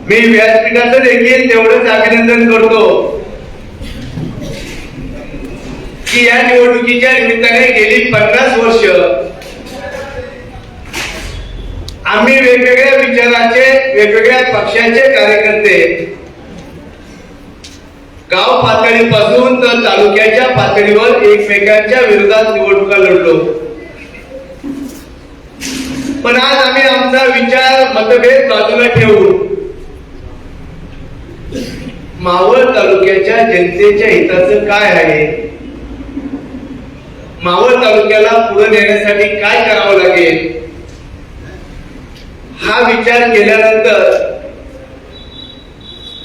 मी व्यासपीठाचं देखील तेवढंच अभिनंदन करतो की या निवडणुकीच्या निमित्ताने गेली 50 वर्ष आम्ही वेगवेगळ्या विचाराचे वेगवेगळ्या पक्षाचे कार्यकर्ते गाव पातळीपासून तर तालुक्याच्या पातळीवर एकमेकांच्या विरोधात निवडणुका लढलो. पण आज आम्ही आमचा विचार मतभेद बाजूला ठेवून मावळ तालुक्याच्या जनतेच्या हिताचं काय आहे, मावळ तालुक्याला पुढे नेण्यासाठी काय करावं लागेल हा विचार केल्यानंतर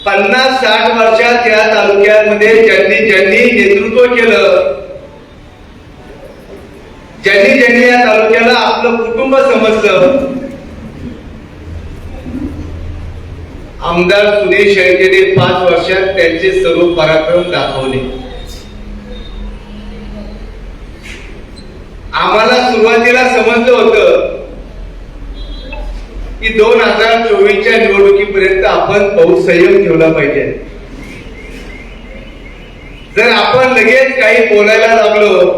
50-60 वर्षात या तालुक्यामध्ये ज्यांनी नेतृत्व केलं, ज्यांनी या तालुक्याला आपलं कुटुंब समजलं, आमदार सुनील शेळकेने 5 वर्षात त्यांचे सर्व पराक्रम दाखवले. आम्हाला सुरुवातीला समजलं होतं की 2024च्या निवडणुकीपर्यंत आपण बहुत संयम ठेवला पाहिजे. जर आपण लगेच काही बोलायला लागलो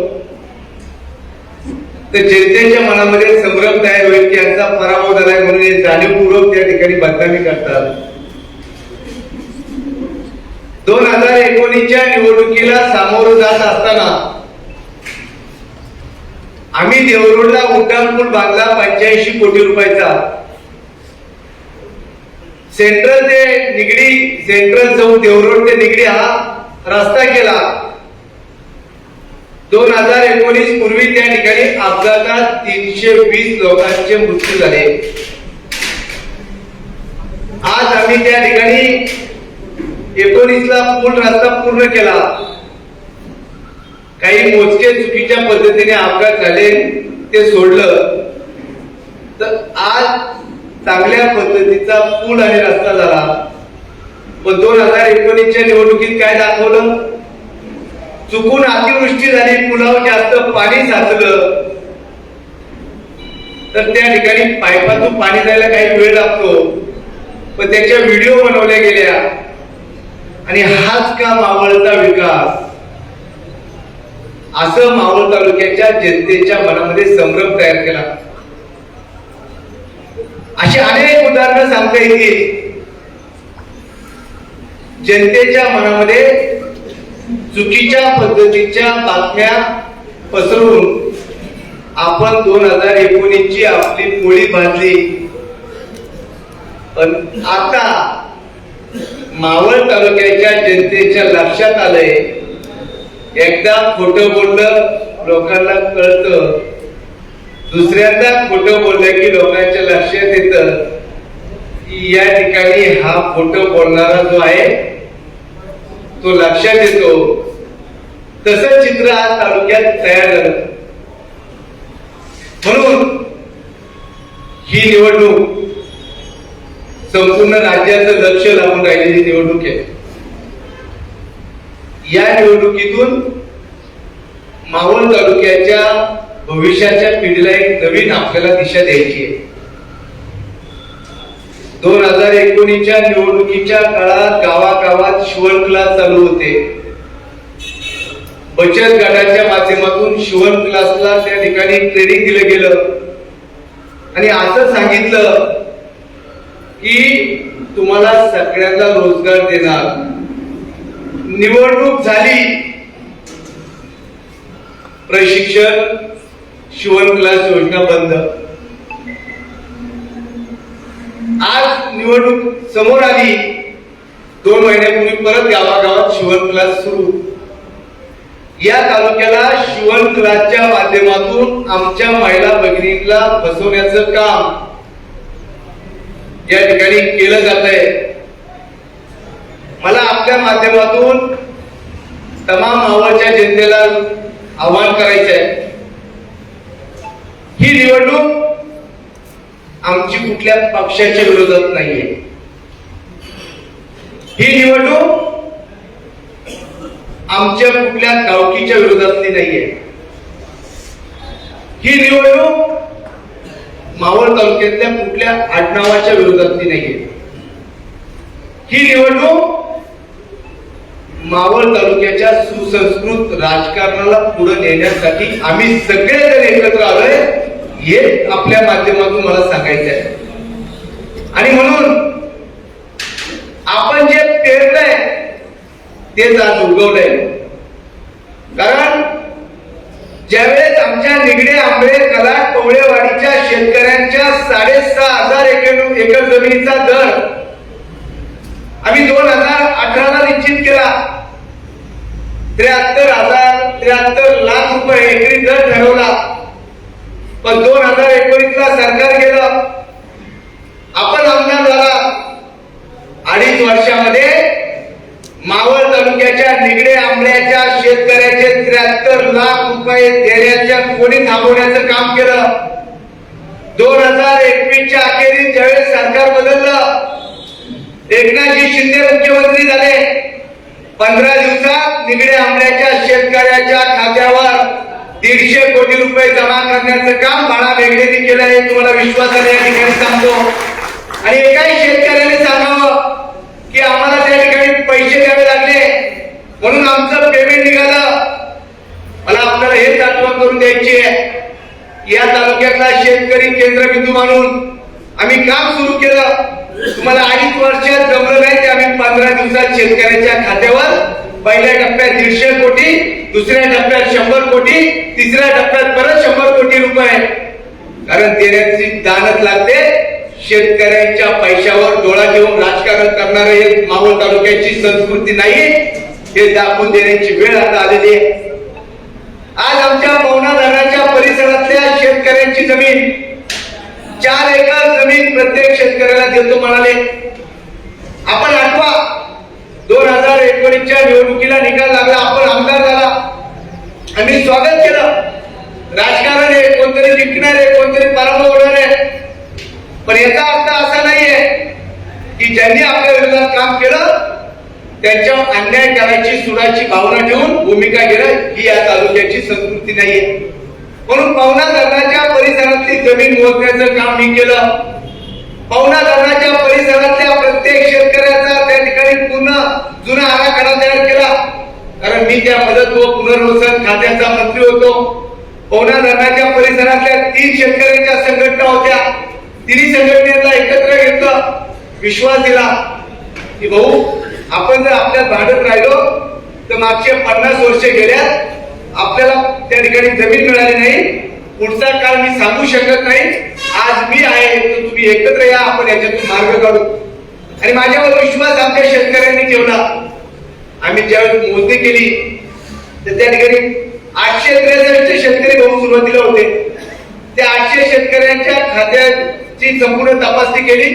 तर जनतेच्या मनामध्ये संभ्रम तयार होईल की यांचा पराभव झालाय म्हणून जाणीवपूर्वक त्या ठिकाणी बदनामी करतात. 2019च्या निवडणुकीला सामोरं जात असताना आम्ही देवरोडला उड्डाणपूल बांधला 85 कोटी रुपयाचा. सेंट्रल ते निगडी, सेंट्रल चौक देवरोड ते निगडी हा रस्ता केला. 2019 पूर्वी त्या ठिकाणी अपघातात 320 लोकांचे मृत्यू झाले. आज आम्ही त्या ठिकाणी 19ला पूल रस्ता पूर्ण केला. काही मोजके चुकीच्या पद्धतीने अपघात झाले ते सोडलं तर आज चांगल्या पद्धतीचा पूल आणि रस्ता झाला. पण 2019च्या निवडणुकीत काय दाखवलं, चुकून अतिवृष्टी झाली, पुलावर जास्त पाणी साचलं तर त्या ठिकाणी पाईपातून पाणी जायला काही वेळ लागतो, पण त्याच्या व्हिडिओ बनवल्या गेल्या. आणि हाच का मावळचा विकास, असं मावळ तालुक्याच्या जनतेच्या मनामध्ये संभ्रम तयार केला. अशी अनेक उदाहरणं सांगता येतील. जनतेच्या मनामध्ये चुकीच्या पद्धतीच्या बातम्या पसरवून आपण 2019ची आपली पोळी बांधली. पण आता मावळ तालुक्याच्या जनतेच्या लक्षात आलंय, एकदा खोटं बोललं लोकांना कळतं, दुसऱ्यांदा खोटं बोललं की लोकांच्या लक्षात येतं की या ठिकाणी हा खोटं बोलणारा जो आहे तो लक्षात येतो. तसं चित्र आज तालुक्यात तयार झालं. म्हणून ही निवडणूक संपूर्ण राज्याचं लक्ष लागून राहिलेली निवडणूक आहे. या निवडणुकीतून मावळ तालुक्याच्या भविष्याच्या पिढीला एक नवीन आपल्याला दिशा द्यायची आहे. 2019च्या निवडणुकीच्या काळात गावागावात शिवण क्लास चालू होते. बचत गटाच्या माध्यमातून शिवण क्लासला त्या ठिकाणी ट्रेनिंग दिलं गेलं आणि असं सांगितलं की तुम्हाला सगळ्यांना रोजगार देणार. निवडणूक झाली, प्रशिक्षण शिवण क्लास योजना बंद. आज निवडणूक समोर आली, 2 महिन्यापूर्वी परत गावागावात शिवण क्लास सुरू. या तालुक्याला शिवण क्लासच्या माध्यमातून आमच्या महिला भगिनींना फसवण्याचं काम या ठिकाणी केलं जात आहे. मला आपल्या माध्यमातून तमाम मावळच्या जनतेला आवाहन करायचं आहे, ही निवडणूक आमची कुठल्या पक्षाच्या विरोधात नाहीये. ही निवडणूक आमच्या कुठल्या गावकीच्या विरोधातली नाहीये. ही निवडणूक मावळ तालुक्यातल्या कुठल्या आडनावाच्या विरोधातली नाहीये. ही निवडणूक मावळ तालुक्याच्या सुसंस्कृत राजकारणाला पुढे नेण्यासाठी आम्ही सगळेजण एकत्र आलोय हे आपल्या माध्यमातून मला सांगायचं आहे. आणि म्हणून आपण जे पेरलंय तेच आज उगवलंय. कारण ज्यावेळेस आमच्या निगडे आंबळे कलाट पवळेवाडीच्या शेतकऱ्यांच्या 6,500 एकर जमिनीचा दर आम्ही 2018ला निश्चित केला. 73 लाख रुपये एकरी दर ठरवला. पण 2019ला सरकार गेलं, आपण आमदार झाला. 2.5 वर्षामध्ये मावळ तालुक्याच्या निगडे आंबळ्याच्या शेतकऱ्याचे 73 लाख रुपये देण्याच्या कोणी थांबवण्याचं काम केलं. 2021च्या अखेरीस ज्यावेळेस सरकार बदललं, एकनाथजी शिंदे मुख्यमंत्री झाले. 15 दिवसात निगडे आंबळ्याच्या शेतकऱ्याच्या खात्यावर 150 कोटी रुपये जमा करण्याचं काम बाळा भेगडेंनी केलं आहे. तुम्हाला विश्वासाने या ठिकाणी सांगतो. आणि एकाही शेतकऱ्याने सांगावं की आम्हाला त्या ठिकाणी पैसे द्यावे लागले म्हणून आमचं पेमेंट निघालं. मला आपल्याला हेच आठवण करून द्यायची आहे, या तालुक्यातला शेतकरी केंद्रबिंदू मानून आम्ही काम सुरू केलं. तुम्हाला 2.5 वर्षात जमलं नाही ते आम्ही 15 दिवसात शेतकऱ्याच्या खात्यावर पहिल्या टप्प्यात 150 कोटी, दुसऱ्या टप्प्यात 100 कोटी, तिसऱ्या टप्प्यात परत 100 कोटी रुपये. कारण देण्याची दानत लागते. शेतकऱ्यांच्या पैशावर डोळा ठेवून राजकारण करणारे हे मावळ तालुक्याची संस्कृती नाही, हे दाखवून देण्याची वेळ आता आलेली आहे. आज आमच्या पवना धरणाच्या परिसरातल्या शेतकऱ्यांची जमीन 4 एकर जमीन प्रत्येक शेतकऱ्याला देतो म्हणाले. आपण आठवा 2019च्या निवडणुकीला निकाल लागला, आपण आमदार झाला, आम्ही स्वागत केलं. राजकारण आहे, कोणतरी जिंकणार आहे, कोणतरी पराभव होणार आहे. पण याचा अर्थ असा नाहीये की ज्यांनी आपल्या विरोधात काम केलं त्यांच्यावर अन्याय करायची सुडाची भावना ठेवून भूमिका घेणं ही या तालुक्याची संस्कृती नाहीये. म्हणून पवना धरणाच्या परिसरातली जमीन मोजण्याचं काम मी केलं. पवना धरणाच्या परिसरातल्या प्रत्येक शेतकऱ्याचा त्या ठिकाणी पूर्ण जुना आराखडा तयार केला. कारण मी त्या मदत व पुनर्वसन खात्याचा मंत्री होतो. पवना धरणाच्या परिसरातल्या 3 शेतकऱ्यांच्या संघटना होत्या. 3 संघटनेला एकत्र घेतलं, विश्वास दिला की भाऊ आपण जर आपल्यात भांडत राहिलो तर मागचे 50 वर्ष गेल्यात, आपल्याला त्या ठिकाणी जमीन मिळाली नाही, पुढचा काळ मी सांगू शकत नाही. आज मी आहे तर तुम्ही एकत्र या, आपण याच्यातून मार्ग काढू. आणि माझ्यावर विश्वास आमच्या शेतकऱ्यांनी ठेवला. आम्ही ज्यावेळी मोजणी केली तर त्या ठिकाणी 863 शेतकरी भाऊ सुरुवातीला होते. त्या 800 शेतकऱ्यांच्या खात्याची संपूर्ण तपासणी केली.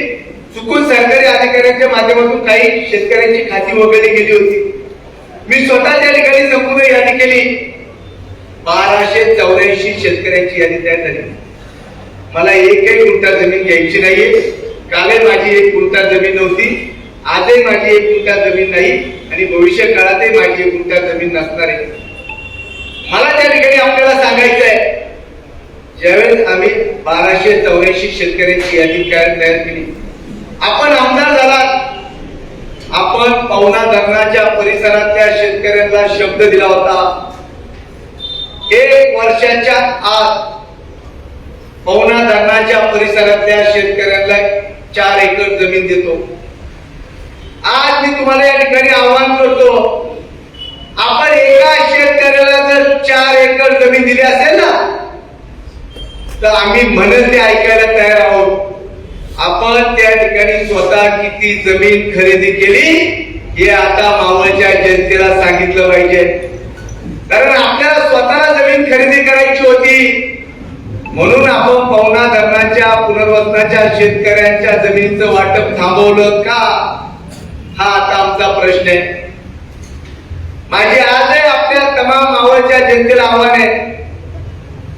चुकून सरकारी अधिकाऱ्यांच्या माध्यमातून काही शेतकऱ्यांची खाती वगैरे गेली होती. मी स्वतः त्या ठिकाणी संपूर्ण यादी केली. 1284 शेतकऱ्यांची यादी तयार झाली. मला एकही गुंठा जमीन घ्यायची नाहीये. कालही माझी 1 गुंठा जमीन नव्हती, आजही माझी 1 गुंठा जमीन नाही आणि भविष्य काळातही माझी 1 गुंठा जमीन नसणार आहे. मला त्या ठिकाणी आपल्याला सांगायचं आहे, ज्यावेळेस आम्ही 1284 शेतकऱ्यांची यादी तयार केली, आपण आमदार झाला, आपण पवना धरणाच्या परिसरातल्या शेतकऱ्यांना शब्द दिला होता 1 वर्षाच्या आत पवना धरणाच्या परिसरातल्या शेतकऱ्यांना 4 एकर जमीन देतो. आज मी तुम्हाला या ठिकाणी आव्हान करतो, आपण एका शेतकऱ्याला जर 4 एकर जमीन दिली असेल ना तर आम्ही म्हणत ते ऐकायला तयार आहोत. आपण त्या ठिकाणी स्वतः किती जमीन खरेदी केली हे आता मावळच्या जनतेला सांगितलं पाहिजे. कारण आपल्याला स्वतःला जमीन खरेदी करायची होती म्हणून आपण पवना धरणाच्या पुनर्वसनाच्या शेतकऱ्यांच्या जमिनीचं वाटप थांबवलं का, हा आता आमचा प्रश्न आहे. माझे आजही आपल्या तमाम मावळच्या जनतेला आव्हान आहे,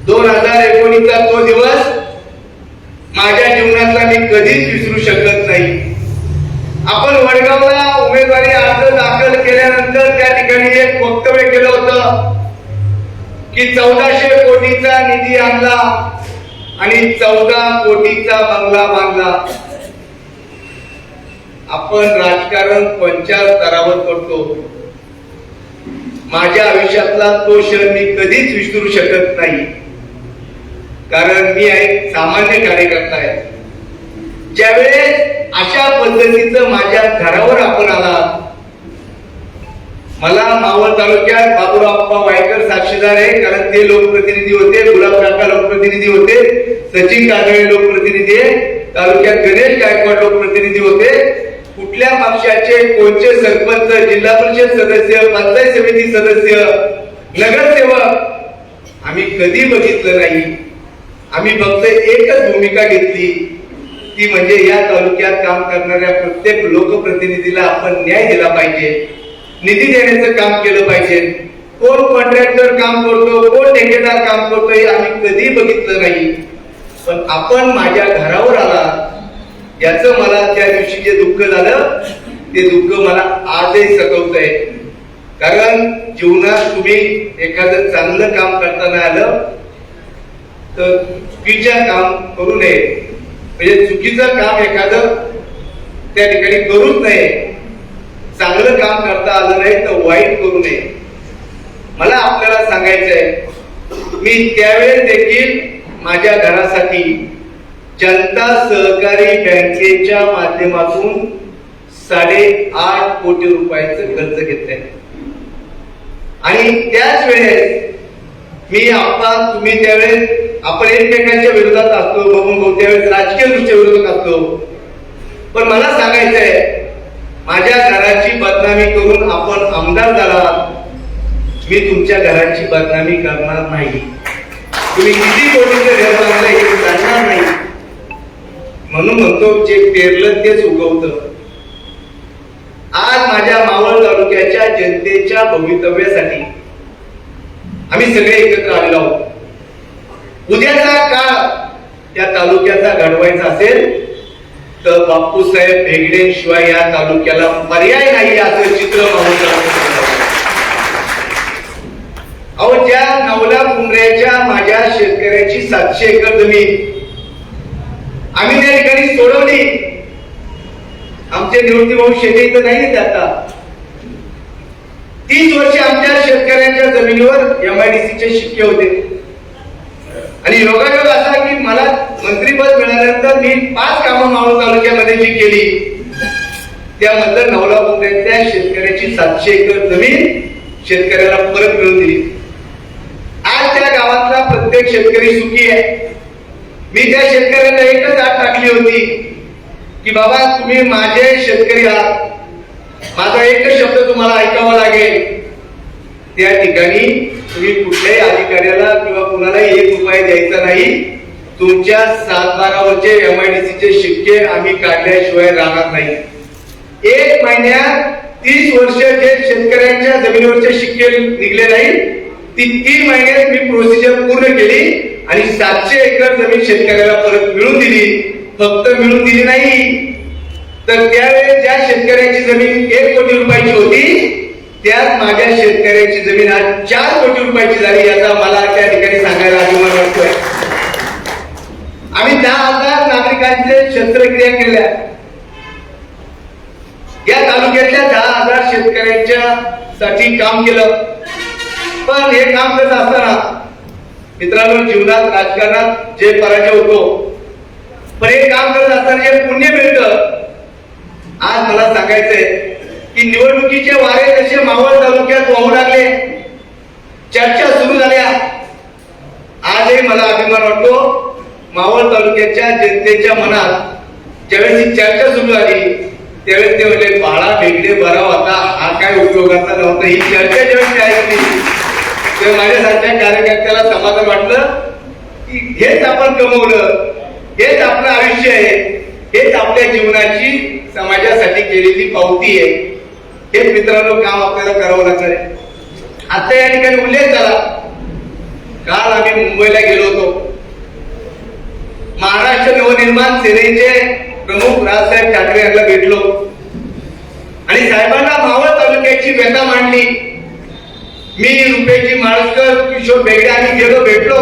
2019चा तो दिवस माझ्या जीवनातला मी कधीच विसरू शकत नाही. आपण वडगावला उमेदवारी अर्ज दाखल केल्यानंतर त्या ठिकाणी एक वक्तव्य केलं होतं की 1400 कोटीचा निधी आणला आणि 14 कोटीचा बंगला बांधला. आपण राजकारण कोणत्या स्तरावर करतो, माझ्या आयुष्यातला तो क्षण मी कधीच विसरू शकत नाही. कारण मी एक सामान्य कार्यकर्ता आहे. ज्यावेळेस अशा पद्धतीचं माझ्या घरावर आपण आला, मला मावळ तालुक्यात बाबूराव वायकर साक्षीदार आहे, कारण ते लोकप्रतिनिधी होते, गुलाब काका लोकप्रतिनिधी होते, सचिन काजळे लोकप्रतिनिधी आहे, तालुक्यात गणेश गायकवाड लोकप्रतिनिधी होते. कुठल्या पक्षाचे कोणते सरपंच, जिल्हा परिषद सदस्य, पंचायत समिती सदस्य, नगरसेवक आम्ही कधी बघितलं नाही. आम्ही फक्त एकच भूमिका घेतली, ती म्हणजे या तालुक्यात काम करणाऱ्या प्रत्येक लोकप्रतिनिधीला आपण न्याय दिला पाहिजे, निधी देण्याचं काम केलं पाहिजे. कोण कॉन्ट्रॅक्टर काम करतो, कोण ठेकेदार काम करतो हे आम्ही कधी बघितलं नाही. पण आपण माझ्या घरावर आला याचं मला त्या दिवशी जे दुःख झालं ते दुःख मला आजही सतवतंय. कारण जीवनात तुम्ही एखादं चांगलं काम करताना आलं तर चुकीचं काम करू नये, म्हणजे चुकीचं काम एखादं त्या ठिकाणी करूच नये. चांगलं काम करता आलं नाही तर वाईट करू नये. मला आपल्याला सांगायचंय, मी त्यावेळेस देखील माझ्या घरासाठी जनता सहकारी बँकेच्या माध्यमातून 8.5 कोटी रुपयाचं कर्ज घेतलंय. आणि त्याच वेळेस मी तुम्ही त्यावेळेस आपण एकमेकांच्या विरोधात असतो, बघून त्यावेळेस राजकीय दृष्ट्या विरोधात असतो. पण मला सांगायचंय, माझ्या घराची बदनामी करून आपण आमदार झाला, मी तुमच्या घराची बदनामी करणार नाही. तुम्ही किती कोटीचे घर बांधलं हे जाणणार नाही. म्हणून म्हणतो, जे पेरलं तेच उगवतं. आज माझ्या मावळ तालुक्याच्या जनतेच्या भवितव्यासाठी आम्ही सगळे एकत्र आलेलो आहोत. उद्याचा काळ या तालुक्याचा घडवायचा असेल तर बापूसाहेब भेगडे शिवाय या तालुक्याला पर्याय नाही, असं चित्र अहो. ज्या नवला कुंभऱ्याच्या माझ्या शेतकऱ्याची 700 एकर जमीन आम्ही त्या ठिकाणी सोडवली. आमचे निवृत्ती भाऊ शेती इथं नाही आता. 30 वर्ष आमच्या शेतकऱ्यांच्या जमिनीवर MIDCचे शिक्के होते. आणि योगायोग असा की मला मंत्रीपद मिळाल्यानंतर मी 5 कामं मावळ तालुक्यामध्ये जी केली त्यामधलं नवला कुंभऱ्यातल्या शेतकऱ्याची 700 एकर जमीन शेतकऱ्याला परत मिळवून दिली. आज त्या गावातला प्रत्येक शेतकरी सुखी आहे. मी त्या शेतकऱ्याला एकच आठ टाकली होती की बाबा तुम्ही माझे शेतकरी आहात, माझा एकच शब्द तुम्हाला ऐकावा लागेल. त्या ठिकाणी तुम्ही कुठल्याही अधिकाऱ्याला किंवा कुणालाही 1 रुपया द्यायचा नाही. तुमच्या 7-12 MIDCचे शिक्के आम्ही काढल्याशिवाय राहणार नाही. 1 महिन्यात 30 वर्ष जे शेतकऱ्यांच्या जमिनीवरचे शिक्के निघले नाही, ती 3 महिन्यात मी प्रोसिजर पूर्ण केली आणि 700 एकर जमीन शेतकऱ्याला परत मिळून दिली. फक्त मिळून दिली नाही तर त्यावेळेस ज्या शेतकऱ्याची जमीन 1 कोटी रुपयाची होती त्यात माझ्या शेतकऱ्याची जमीन आज 4 कोटी रुपयाची झाली. याचा मला त्या ठिकाणी सांगायला अभिमान वाटतोय. आम्ही 10,000 नागरिकांचे शस्त्रक्रिया केल्या. या तालुक्यातल्या 10,000 शेतकऱ्यांच्या साठी काम केलं. पण हे काम करत असताना मित्रांनो, जीवनात राजकारणात जे पराजय होतो, पण हे काम करत असताना जे पुण्य मिळतं. आज मला सांगायचंय की निवडणुकीचे वारे कसे मावळ तालुक्यात वाहू लागले, चर्चा सुरू झाल्या. आजही मला अभिमान वाटतो, मावळ तालुक्याच्या जनतेच्या मनात ज्यावेळेस ही चर्चा सुरू झाली त्यावेळेस ते म्हणले, बाळा भेगडे बरा होता, हा काय उपयोगाचा नव्हता. ही चर्चा ज्यावेळेस ऐकली तेव्हा माझ्यासारख्या कार्यकर्त्याला समाधान वाटलं की हेच आपण कमवलं, हेच आपलं आयुष्य आहे, हेच आपल्या जीवनाची समाजासाठी केलेली पावती आहे. हेच मित्रांनो काम आपल्याला करावं लागणार आहे. आता या ठिकाणी उल्लेख झाला, काल आम्ही मुंबईला गेलो होतो. महाराष्ट्र नवनिर्माण सेनेचे प्रमुख राजसाहेब ठाकरे यांना भेटलो आणि साहेबांना मावळ तालुक्याची व्यथा मांडली. मी रुपेजी माळकर, किशोर भेगडे आम्ही गेलो, भेटलो,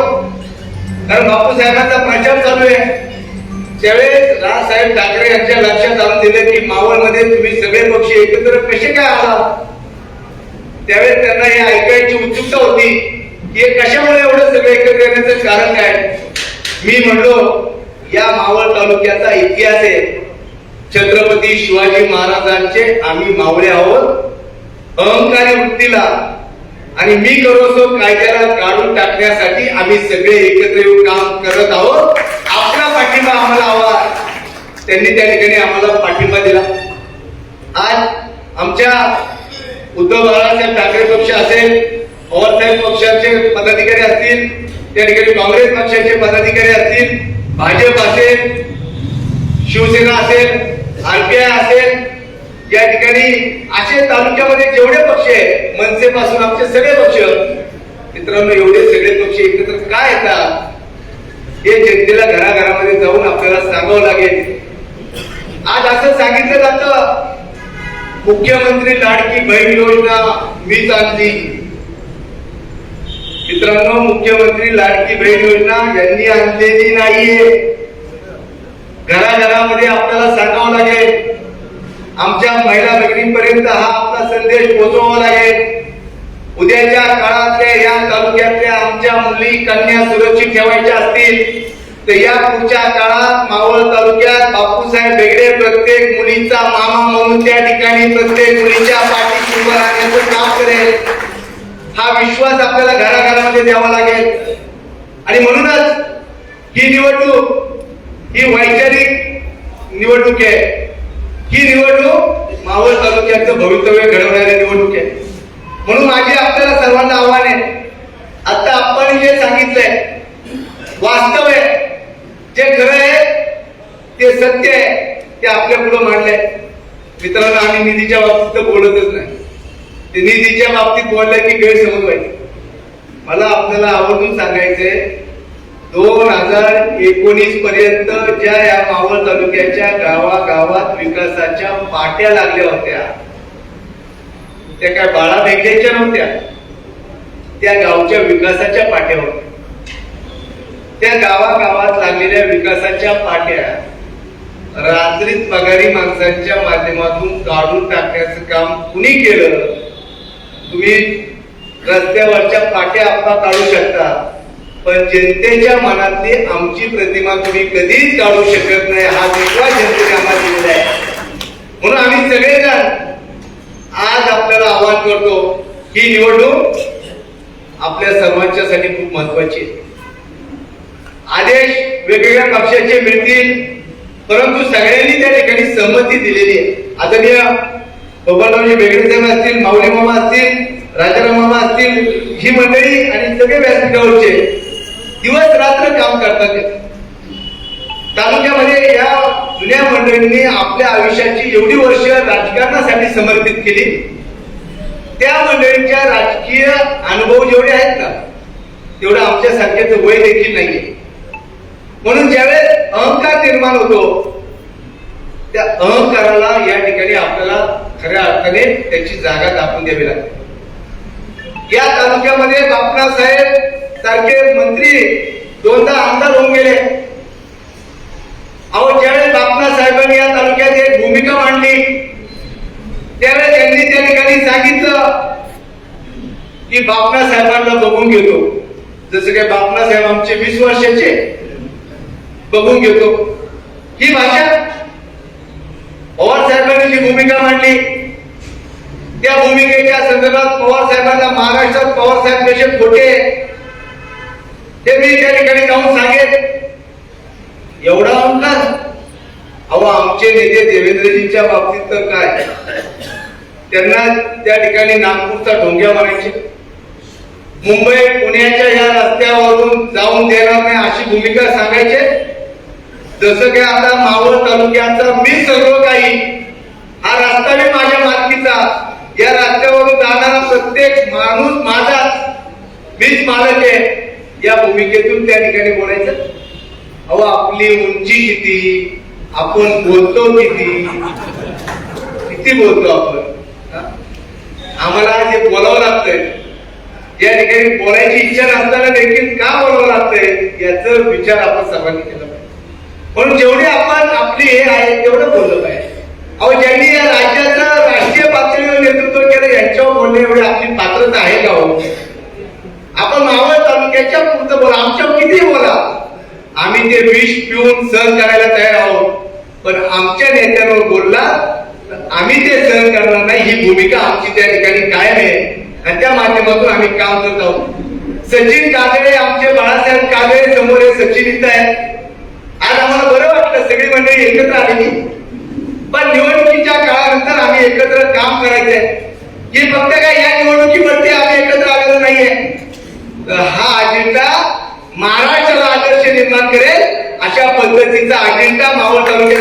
कारण बापू साहेबांचा प्रचार चालू आहे. ज्यावेळेस राजसाहेब ठाकरे यांच्या लक्षात आणून दिलं की मावळमध्ये तुम्ही सगळे पक्ष एकत्र कसे काय आला, त्यावेळेस त्यांना हे ऐकायची उत्सुकता होती की हे कशामुळे एवढं सगळं एकत्र येण्याचं कारण काय. मी म्हणलो या मावळ तालुक्याचा इतिहास आहे, छत्रपती शिवाजी महाराजांचे आम्ही मावळे आहोत, अहंकारी वृत्तीला आणि मी करोसो कायद्याला काढून टाकण्यासाठी आम्ही सगळे एकत्र येऊन काम करत आहोत. आपला पाठिंबा आम्हाला हवा. त्यांनी त्या ठिकाणी आम्हाला पाठिंबा दिला. आज आमच्या उद्धव बाळासाहेब ठाकरे पक्ष असेल, पवारसाहेब पक्षाचे पदाधिकारी असतील, त्या ठिकाणी काँग्रेस पक्षाचे पदाधिकारी असतील, भाजप असेल, शिवसेना असेल, आरपीआय असेल, या ठिकाणी असे तालुक्यामध्ये जेवढे पक्ष आहे, मनसे पासून आमचे सगळे पक्ष, मित्रांनो एवढे सगळे पक्ष एकत्र काय येतात हे जनतेला घराघरामध्ये जाऊन आपल्याला सांगावं लागेल. आज असं सांगितलं जातं मुख्यमंत्री लाडकी बहीण योजना मीच आणली. मित्रांनो मुख्यमंत्री लाडकी बहीण योजना यांनी आणलेली नाहीये. घराघरामध्ये आपल्याला सांगावं लागेल, आमच्या महिला भगिनींपर्यंत हा आपला संदेश पोहोचवावा लागेल. उद्याच्या काळातल्या या तालुक्यातल्या आमच्या मुली कन्या सुरक्षित ठेवायच्या असतील तर या पुढच्या काळात मावळ तालुक्यात बापूसाहेब बेगडे प्रत्येक मुलीचा मामा म्हणून त्या ठिकाणी प्रत्येक मुलीच्या पाठीशी उभं राहण्याचं काम करेल. हा विश्वास आपल्याला घराघरामध्ये द्यावा लागेल. आणि म्हणूनच ही निवडणूक ही वैचारिक निवडणूक आहे. ही निवडणूक मावळ तालुक्याचं भवितव्य घडवणारी निवडणूक आहे. म्हणून माझे आपल्याला सर्वांना आव्हान आहे, आता आपण जे सांगितलंय वास्तव आहे, जे खरं आहे ते सत्य आहे, ते आपल्या पुढे मांडलंय. मित्रांनो आम्ही निधीच्या बाबतीत तर बोलतच नाही. ते निधीच्या बाबतीत बोललंय की गैरसमज व्हायची. मला आपल्याला आवर्जून सांगायचंय 2019 पर्यंत ज्या या मावळ तालुक्याच्या गावागावात विकासाच्या पाट्या लागल्या होत्या त्या काय बाळा बेगडेच्या नव्हत्या, त्या गावच्या विकासाच्या पाट्या होत्या. त्या गावागावात लागलेल्या विकासाच्या पाट्या रात्रीत पगारी माणसांच्या माध्यमातून काढून टाकण्याचं काम कुणी केलं. तुम्ही रस्त्यावरच्या पाट्या आपला काढू शकता, पण जनतेच्या मनातली आमची प्रतिमा तुम्ही कधीच काढू शकत नाही. हा विश्वास जनतेने आम्हाला दिलेला आहे. म्हणून आम्ही सगळेजण आज आपल्याला आवाहन करतो, ही निवडणूक आपल्या सर्वांच्यासाठी खूप महत्वाची आहे. आदेश वेगवेगळ्या पक्षाचे मिळतील, परंतु सगळ्यांनी त्या ठिकाणी सहमती दिलेली आहे. आदरणीय बबनरावजी बेगडे साहेब असतील, माऊली मामा असतील, राजाराम मामा असतील, ही मंडळी आणि सगळे व्यासपीठावरचे दिवस रात्र काम करतात. तालुक्यामध्ये या जुन्या मंडळींनी आपल्या आयुष्याची एवढी वर्ष राजकारणासाठी समर्पित केली. त्या मंडळींच्या राजकीय अनुभव जेवढे आहेत ना तेवढं आमच्या सारख्याचं वय देखील नाहीये. म्हणून ज्यावेळेस अहंकार निर्माण होतो त्या अहंकाराला या ठिकाणी आपल्याला खऱ्या अर्थाने त्याची जागा दाखवून द्यावी लागते. या तालुक्यामध्ये बापना साहेब सारखे मंत्री दोनदा आमदार होऊन गेले. अहो ज्यावेळेस बापना साहेबांनी या तालुक्यात एक भूमिका मांडली त्यावेळेस त्यांनी त्या ठिकाणी सांगितलं की बापना साहेबांना बघून घेतो. जसं काय बापना साहेब आमचे 20 वर्षाचे, बघून घेतो. ही भाषा पवार साहेबांनी जी भूमिका मांडली त्या भूमिकेच्या संदर्भात पवार साहेबांना महाराष्ट्रात पवार साहेब कसे खोटे ते मी त्या ठिकाणी जाऊन सांगेन. एवढा अहंकार. अहो आमचे नेते देवेंद्रजींच्या बाबतीत तर काय, त्यांना त्या ठिकाणी नागपूरचा ढोंग्या मारायचे, मुंबई पुण्याच्या या रस्त्यावरून जाऊन देणार नाही अशी भूमिका सांगायचे. जसं काय आता मावळ तालुक्याचा मी सर्व काही, हा रस्ता मी माझ्या मालकीचा, या रस्त्यावरून जाणारा प्रत्येक माणूस माझाच, मीच मालक आहे, या भूमिकेतून त्या ठिकाणी बोलायचं. अहो आपली उंची किती, आपण बोलतो किती बोलतो आपण. आम्हाला जे बोलावं लागतंय, या ठिकाणी बोलायची इच्छा नसताना देखील का बोलावं लागतंय याचा विचार आपण सर्वांनी केला पाहिजे. म्हणून जेवढे आपण आपली हे आहे तेवढं बोललं पाहिजे. अहो ज्यांनी या राज्याचं राष्ट्रीय पातळीवर नेतृत्व केलं यांच्यावर बोलणे एवढी आपली पात्रता आहे का हो? आपण मावळ तालुक्याच्या पुरतं बोला, आमच्यावर किती बोला, आम्ही ते विष पिऊन सहन करायला तयार आहोत, पण आमच्या नेत्यांवर बोलला आम्ही ते सहन करणार नाही. ही भूमिका आमची त्या ठिकाणी कायम आहे आणि त्या माध्यमातून आम्ही काम करत आहोत. सचिन काजळे, आमचे बाळासाहेब काजळे समोर हे सचिन इथं आहेत. आज आम्हाला बरं वाटलं सगळी मंडळी एकत्र आलेली, पण निवडणुकीच्या काळानंतर आम्ही एकत्र काम करायचंय. हे फक्त काय या निवडणुकीमध्ये आम्ही एकत्र आलेलो नाहीये. हा अजेंडा महाराष्ट्राला आदर्श निर्माण करेल अशा पद्धतीचा अजेंडा मावळ तालुक्यात